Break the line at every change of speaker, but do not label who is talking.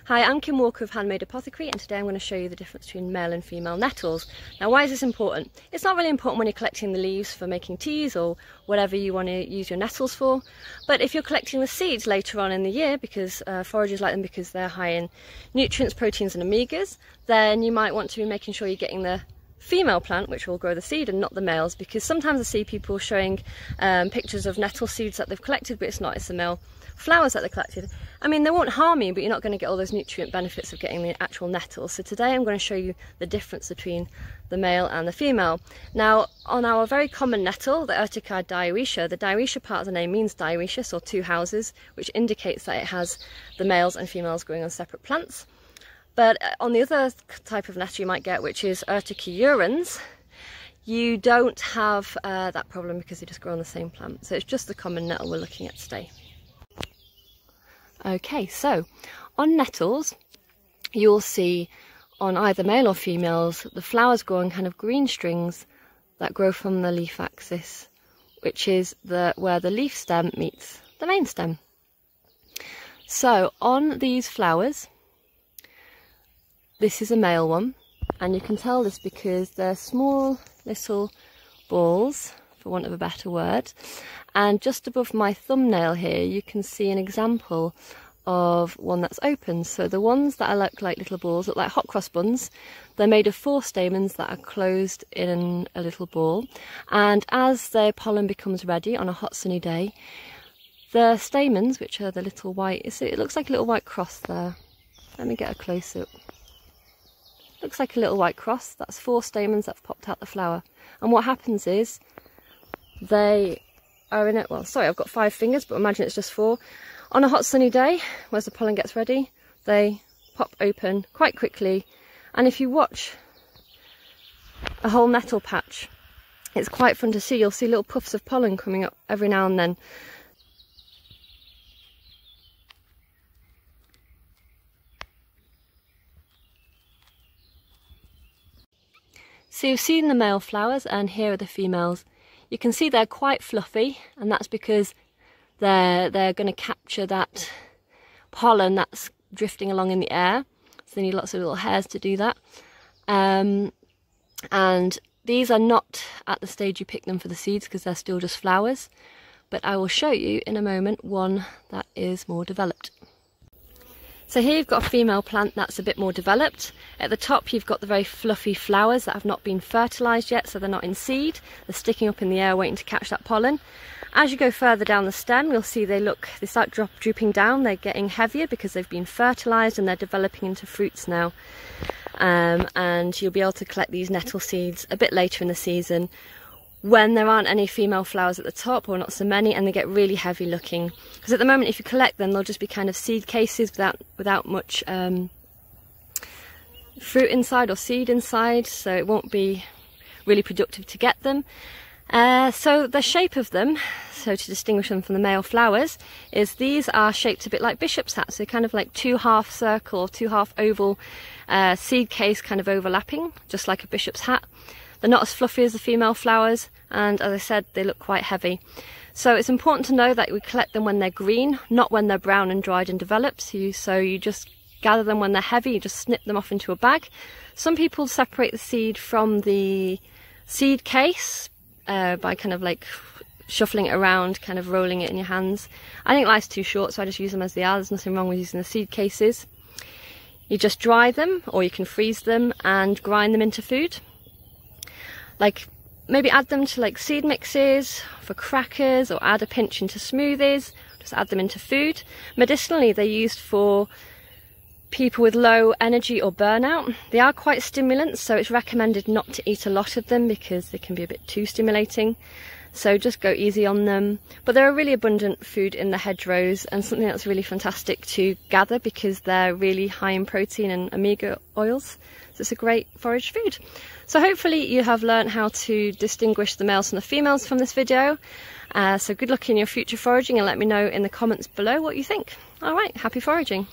Hi, I'm Kim Walker of Handmade Apothecary, and today I'm going to show you the difference between male and female nettles. Now, why is this important? It's not really important when you're collecting the leaves for making teas or whatever you want to use your nettles for, but if you're collecting the seeds later on in the year, because foragers like them because they're high in nutrients, proteins and omegas, then you might want to be making sure you're getting the female plant, which will grow the seed, and not the males, because sometimes I see people showing pictures of nettle seeds that they've collected, but it's not, it's the male flowers that they collected. I mean, they won't harm you, but you're not going to get all those nutrient benefits of getting the actual nettles. So today I'm going to show you the difference between the male and the female. Now, on our very common nettle, the Urtica dioica, the dioica part of the name means dioecious, or two houses, which indicates that it has the males and females growing on separate plants. But on the other type of nettle you might get, which is Urtica urens, you don't have that problem because they just grow on the same plant. So it's just the common nettle we're looking at today. Okay, so on nettles, you'll see on either male or females, the flowers grow on kind of green strings that grow from the leaf axis, which is where the leaf stem meets the main stem. So on these flowers, this is a male one, and you can tell this because they're small little balls, for want of a better word, and just above my thumbnail here you can see an example of one that's open. So the ones that look like little balls look like hot cross buns. They're made of 4 stamens that are closed in a little ball, and as their pollen becomes ready on a hot sunny day, the stamens, which are the little white, it looks like a little white cross there. Let me get a close up. Looks like a little white cross. That's 4 stamens that have popped out the flower. And what happens is they are in it, well, sorry, I've got 5 fingers, but imagine it's just 4. On a hot sunny day, as the pollen gets ready, they pop open quite quickly. And if you watch a whole nettle patch, it's quite fun to see. You'll see little puffs of pollen coming up every now and then. So you've seen the male flowers, and here are the females. You can see they're quite fluffy, and that's because they're going to capture that pollen that's drifting along in the air. So they need lots of little hairs to do that. And these are not at the stage you pick them for the seeds because they're still just flowers. But I will show you in a moment one that is more developed. So here you've got a female plant that's a bit more developed. At the top you've got the very fluffy flowers that have not been fertilised yet, so they're not in seed. They're sticking up in the air waiting to catch that pollen. As you go further down the stem, you'll see they start drooping down. They're getting heavier because they've been fertilised and they're developing into fruits now. And you'll be able to collect these nettle seeds a bit later in the season when there aren't any female flowers at the top, or not so many, and they get really heavy looking. Because at the moment, if you collect them, they'll just be kind of seed cases without much fruit inside or seed inside, so it won't be really productive to get them. So the shape of them, so to distinguish them from the male flowers, is these are shaped a bit like bishop's hats, so kind of like 2 half circle, 2 half oval seed case kind of overlapping, just like a bishop's hat. They're not as fluffy as the female flowers, and as I said, they look quite heavy. So it's important to know that we collect them when they're green, not when they're brown and dried and developed. So you just gather them when they're heavy, you just snip them off into a bag. Some people separate the seed from the seed case by kind of like shuffling it around, kind of rolling it in your hands. I think life's too short, so I just use them as they are. There's nothing wrong with using the seed cases. You just dry them, or you can freeze them and grind them into food. Like maybe add them to like seed mixes for crackers, or add a pinch into smoothies, just add them into food. Medicinally, they're used for people with low energy or burnout. They are quite stimulants, so it's recommended not to eat a lot of them because they can be a bit too stimulating. So just go easy on them. But they're a really abundant food in the hedgerows, and something that's really fantastic to gather because they're really high in protein and omega oils. So it's a great forage food. So hopefully you have learned how to distinguish the males from the females from this video. So good luck in your future foraging, and let me know in the comments below what you think. Alright, happy foraging!